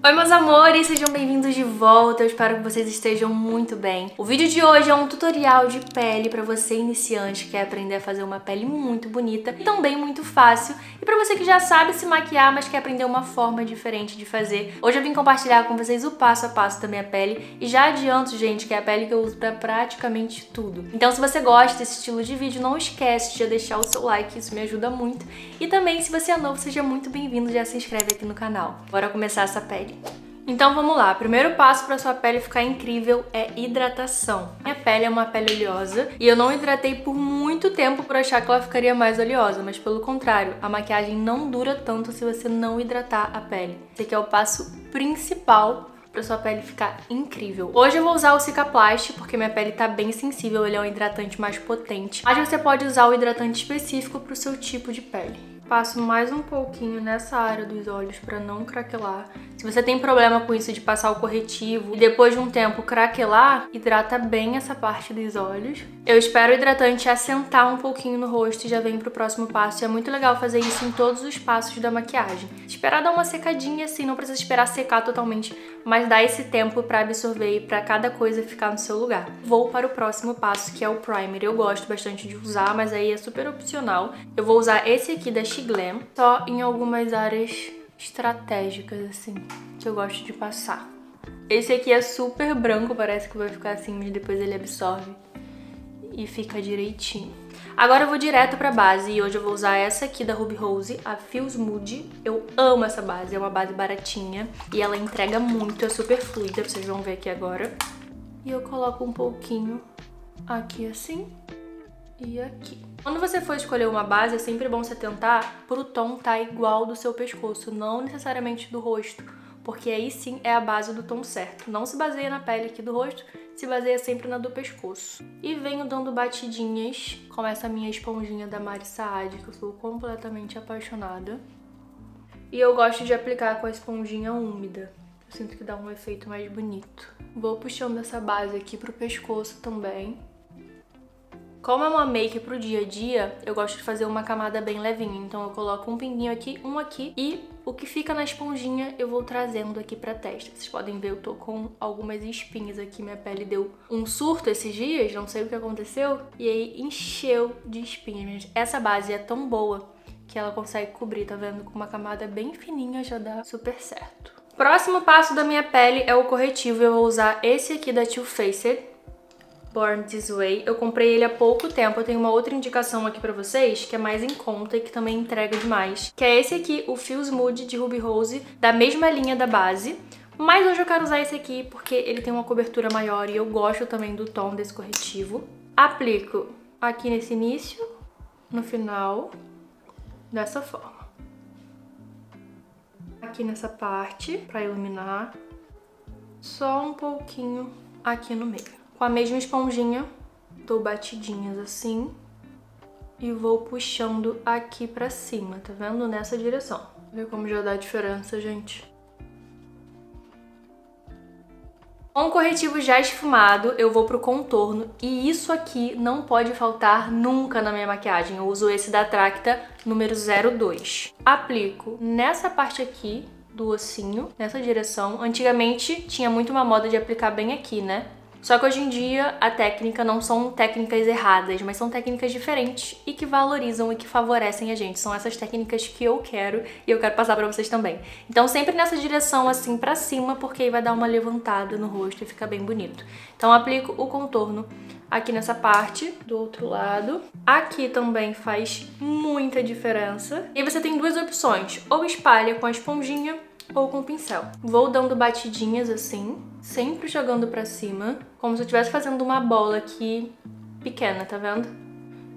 Oi meus amores, sejam bem-vindos de volta, eu espero que vocês estejam muito bem. O vídeo de hoje é um tutorial de pele para você iniciante que quer aprender a fazer uma pele muito bonita e também muito fácil. E para você que já sabe se maquiar, mas quer aprender uma forma diferente de fazer. Hoje eu vim compartilhar com vocês o passo a passo da minha pele e já adianto, gente, que é a pele que eu uso para praticamente tudo. Então se você gosta desse estilo de vídeo, não esquece de deixar o seu like, isso me ajuda muito. E também, se você é novo, seja muito bem-vindo, já se inscreve aqui no canal. Bora começar essa pele. Então vamos lá, primeiro passo para sua pele ficar incrível é hidratação. Minha pele é uma pele oleosa e eu não hidratei por muito tempo por achar que ela ficaria mais oleosa, mas pelo contrário, a maquiagem não dura tanto se você não hidratar a pele. Esse aqui é o passo principal para sua pele ficar incrível. Hoje eu vou usar o Cicaplast porque minha pele tá bem sensível, ele é um hidratante mais potente. Mas você pode usar o hidratante específico para o seu tipo de pele. Passo mais um pouquinho nessa área dos olhos para não craquelar. Se você tem problema com isso de passar o corretivo e depois de um tempo craquelar, hidrata bem essa parte dos olhos. Eu espero o hidratante assentar um pouquinho no rosto e já venho pro próximo passo. E é muito legal fazer isso em todos os passos da maquiagem. Esperar dar uma secadinha assim, não precisa esperar secar totalmente, mas dá esse tempo para absorver e para cada coisa ficar no seu lugar. Vou para o próximo passo, que é o primer. Eu gosto bastante de usar, mas aí é super opcional. Eu vou usar esse aqui da Glam, só em algumas áreas estratégicas, assim, que eu gosto de passar. Esse aqui é super branco, parece que vai ficar assim, mas depois ele absorve e fica direitinho. Agora eu vou direto pra base e hoje eu vou usar essa aqui da Ruby Rose, a Feels Mood. Eu amo essa base, é uma base baratinha e ela entrega muito, é super fluida, vocês vão ver aqui agora. E eu coloco um pouquinho aqui assim e aqui. Quando você for escolher uma base, é sempre bom você tentar pro tom tá igual do seu pescoço, não necessariamente do rosto, porque aí sim é a base do tom certo. Não se baseia na pele aqui do rosto, se baseia sempre na do pescoço. E venho dando batidinhas com essa minha esponjinha da Mari Saad, que eu sou completamente apaixonada. E eu gosto de aplicar com a esponjinha úmida. Eu sinto que dá um efeito mais bonito. Vou puxando essa base aqui pro pescoço também. Como é uma make pro dia a dia, eu gosto de fazer uma camada bem levinha. Então eu coloco um pinguinho aqui, um aqui e o que fica na esponjinha eu vou trazendo aqui pra testa. Vocês podem ver, eu tô com algumas espinhas aqui. Minha pele deu um surto esses dias, não sei o que aconteceu. E aí encheu de espinhas. Essa base é tão boa que ela consegue cobrir, tá vendo? Com uma camada bem fininha já dá super certo. Próximo passo da minha pele é o corretivo. Eu vou usar esse aqui da Too Faced, Born This Way. Eu comprei ele há pouco tempo. Eu tenho uma outra indicação aqui pra vocês, que é mais em conta e que também entrega demais. Que é esse aqui, o Feels Mood de Ruby Rose, da mesma linha da base. Mas hoje eu quero usar esse aqui porque ele tem uma cobertura maior e eu gosto também do tom desse corretivo. Aplico aqui nesse início, no final, dessa forma. Aqui nessa parte, pra iluminar. Só um pouquinho aqui no meio. Com a mesma esponjinha, dou batidinhas assim e vou puxando aqui pra cima, tá vendo? Nessa direção. Vê como já dá diferença, gente? Com o corretivo já esfumado, eu vou pro contorno e isso aqui não pode faltar nunca na minha maquiagem. Eu uso esse da Tracta número 02. Aplico nessa parte aqui do ossinho, nessa direção. Antigamente tinha muito uma moda de aplicar bem aqui, né? Só que hoje em dia a técnica não são técnicas erradas, mas são técnicas diferentes e que valorizam e que favorecem a gente. São essas técnicas que eu quero e eu quero passar pra vocês também. Então sempre nessa direção assim pra cima, porque aí vai dar uma levantada no rosto e fica bem bonito. Então aplico o contorno aqui nessa parte, do outro lado. Aqui também faz muita diferença. E aí você tem duas opções, ou espalha com a esponjinha ou com o pincel. Vou dando batidinhas assim, sempre jogando pra cima, como se eu estivesse fazendo uma bola aqui pequena, tá vendo?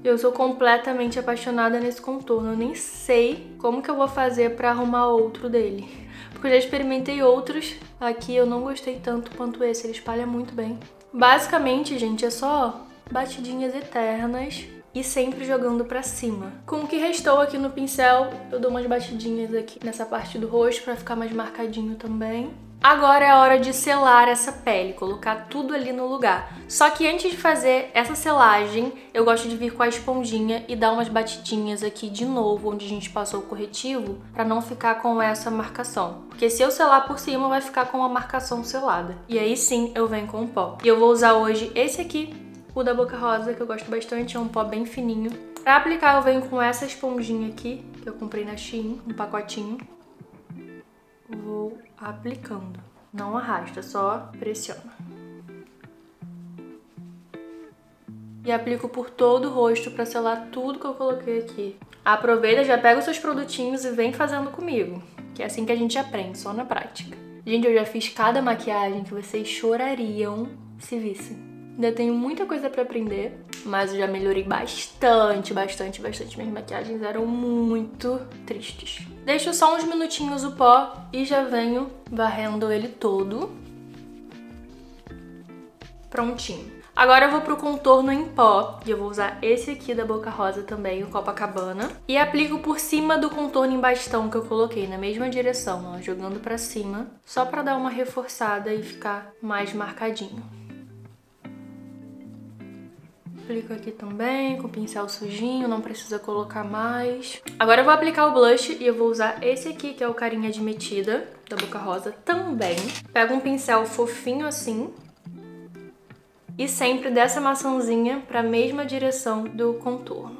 Eu sou completamente apaixonada nesse contorno, eu nem sei como que eu vou fazer pra arrumar outro dele. Porque eu já experimentei outros, aqui eu não gostei tanto quanto esse, ele espalha muito bem. Basicamente, gente, é só batidinhas eternas e sempre jogando pra cima. Com o que restou aqui no pincel, eu dou umas batidinhas aqui nessa parte do rosto pra ficar mais marcadinho também. Agora é a hora de selar essa pele, colocar tudo ali no lugar. Só que antes de fazer essa selagem, eu gosto de vir com a esponjinha e dar umas batidinhas aqui de novo, onde a gente passou o corretivo, pra não ficar com essa marcação. Porque se eu selar por cima, vai ficar com uma marcação selada. E aí sim, eu venho com o pó. E eu vou usar hoje esse aqui, o da Boca Rosa, que eu gosto bastante, é um pó bem fininho. Pra aplicar, eu venho com essa esponjinha aqui, que eu comprei na Shein, um pacotinho. Vou aplicando. Não arrasta, só pressiona. E aplico por todo o rosto pra selar tudo que eu coloquei aqui. Aproveita, já pega os seus produtinhos e vem fazendo comigo, que é assim que a gente aprende, só na prática. Gente, eu já fiz cada maquiagem que vocês chorariam se vissem. Ainda tenho muita coisa pra aprender, mas eu já melhorei bastante. Minhas maquiagens eram muito tristes. Deixo só uns minutinhos o pó e já venho varrendo ele todo. Prontinho. Agora eu vou pro contorno em pó, e eu vou usar esse aqui da Boca Rosa também, o Copacabana. E aplico por cima do contorno em bastão que eu coloquei, na mesma direção, ó, jogando pra cima, só pra dar uma reforçada e ficar mais marcadinho. Aplico aqui também, com o pincel sujinho, não precisa colocar mais. Agora eu vou aplicar o blush e eu vou usar esse aqui, que é o Carinha de Metida, da Boca Rosa também. Pego um pincel fofinho assim. E sempre dessa maçãzinha pra mesma direção do contorno.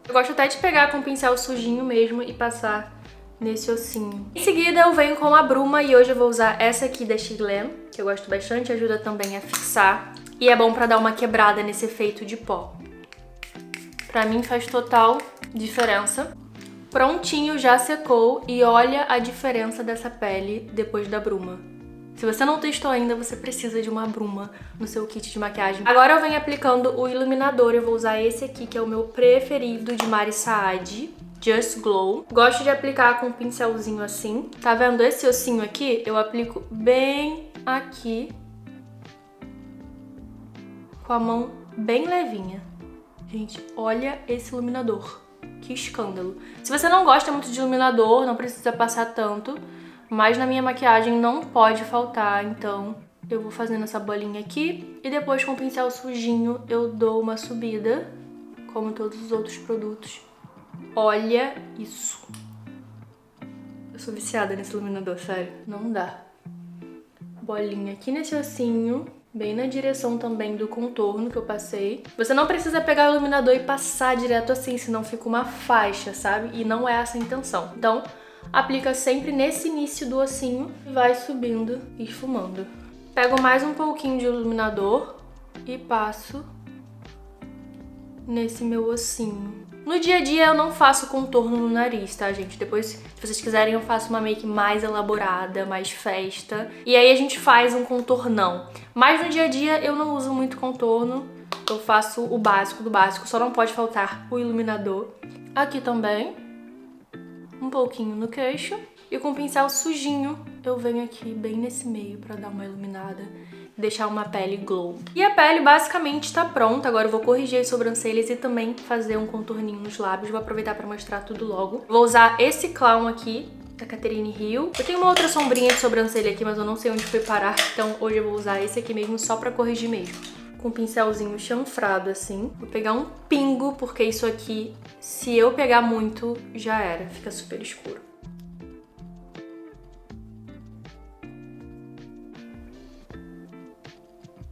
Eu gosto até de pegar com o pincel sujinho mesmo e passar nesse ossinho. Em seguida eu venho com a bruma e hoje eu vou usar essa aqui da Chilem, que eu gosto bastante, ajuda também a fixar. E é bom pra dar uma quebrada nesse efeito de pó. Pra mim faz total diferença. Prontinho, já secou e olha a diferença dessa pele depois da bruma. Se você não testou ainda, você precisa de uma bruma no seu kit de maquiagem. Agora eu venho aplicando o iluminador, eu vou usar esse aqui, que é o meu preferido de Mari Saad, Just Glow. Gosto de aplicar com um pincelzinho assim. Tá vendo esse ossinho aqui? Eu aplico bem aqui, com a mão bem levinha. Gente, olha esse iluminador. Que escândalo. Se você não gosta muito de iluminador, não precisa passar tanto, mas na minha maquiagem não pode faltar, então eu vou fazendo essa bolinha aqui e depois com o pincel sujinho eu dou uma subida, como todos os outros produtos. Olha isso. Eu sou viciada nesse iluminador, sério. Não dá. Bolinha aqui nesse ossinho, bem na direção também do contorno que eu passei. Você não precisa pegar o iluminador e passar direto assim, senão fica uma faixa, sabe? E não é essa a intenção. Então, aplica sempre nesse início do ossinho e vai subindo e esfumando. Pego mais um pouquinho de iluminador e passo nesse meu ossinho. No dia a dia eu não faço contorno no nariz, tá, gente? Depois, se vocês quiserem, eu faço uma make mais elaborada, mais festa. E aí a gente faz um contornão. Mas no dia a dia eu não uso muito contorno. Eu faço o básico do básico, só não pode faltar o iluminador. Aqui também. Um pouquinho no queixo. E com o pincel sujinho, eu venho aqui bem nesse meio pra dar uma iluminada. Deixar uma pele glow. E a pele basicamente tá pronta. Agora eu vou corrigir as sobrancelhas e também fazer um contorninho nos lábios. Vou aproveitar pra mostrar tudo logo. Vou usar esse clown aqui, da Catherine Hill. Eu tenho uma outra sombrinha de sobrancelha aqui, mas eu não sei onde foi parar. Então hoje eu vou usar esse aqui mesmo, só pra corrigir mesmo. Com um pincelzinho chanfrado assim. Vou pegar um pingo, porque isso aqui, se eu pegar muito, já era. Fica super escuro.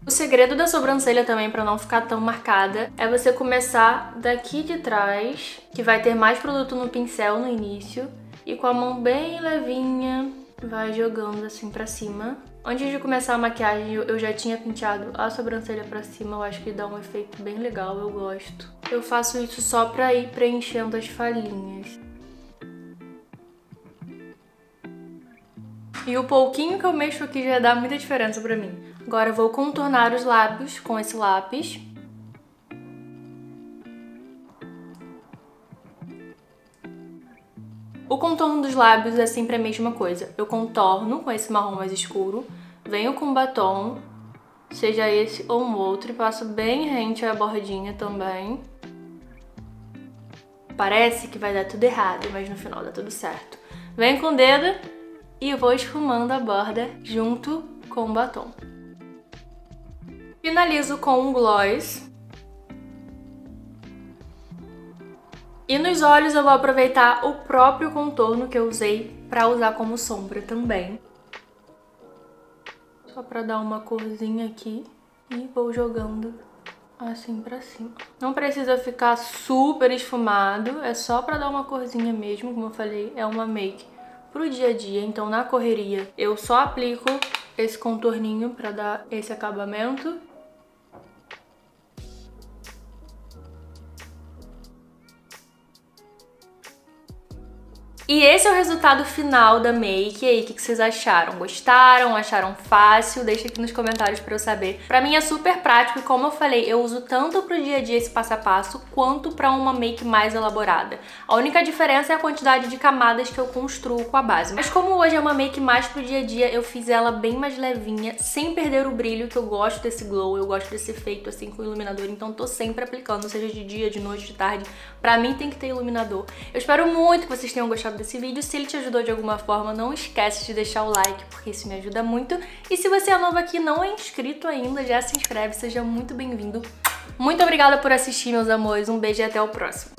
O segredo da sobrancelha também, pra não ficar tão marcada, é você começar daqui de trás, que vai ter mais produto no pincel no início, e com a mão bem levinha, vai jogando assim pra cima. Antes de começar a maquiagem, eu já tinha penteado a sobrancelha pra cima, eu acho que dá um efeito bem legal, eu gosto. Eu faço isso só pra ir preenchendo as falhinhas. E o pouquinho que eu mexo aqui já dá muita diferença pra mim. Agora eu vou contornar os lábios com esse lápis. O contorno dos lábios é sempre a mesma coisa. Eu contorno com esse marrom mais escuro, venho com batom, seja esse ou um outro, e passo bem rente à bordinha também. Parece que vai dar tudo errado, mas no final dá tudo certo. Venho com o dedo e vou esfumando a borda junto com o batom. Finalizo com um gloss. E nos olhos eu vou aproveitar o próprio contorno que eu usei pra usar como sombra também. Só pra dar uma corzinha aqui. E vou jogando assim pra cima. Não precisa ficar super esfumado, é só pra dar uma corzinha mesmo, como eu falei, é uma make pro dia a dia. Então na correria eu só aplico esse contorninho pra dar esse acabamento. E esse é o resultado final da make. E aí, o que vocês acharam? Gostaram? Acharam fácil? Deixa aqui nos comentários pra eu saber. Pra mim é super prático e como eu falei, eu uso tanto pro dia a dia esse passo a passo, quanto pra uma make mais elaborada. A única diferença é a quantidade de camadas que eu construo com a base. Mas como hoje é uma make mais pro dia a dia, eu fiz ela bem mais levinha, sem perder o brilho, que eu gosto desse glow, eu gosto desse efeito assim com o iluminador, então tô sempre aplicando, seja de dia, de noite, de tarde. Pra mim tem que ter iluminador. Eu espero muito que vocês tenham gostado desse vídeo. Se ele te ajudou de alguma forma, não esquece de deixar o like, porque isso me ajuda muito. E se você é novo aqui e não é inscrito ainda, já se inscreve, seja muito bem-vindo. Muito obrigada por assistir, meus amores. Um beijo e até o próximo.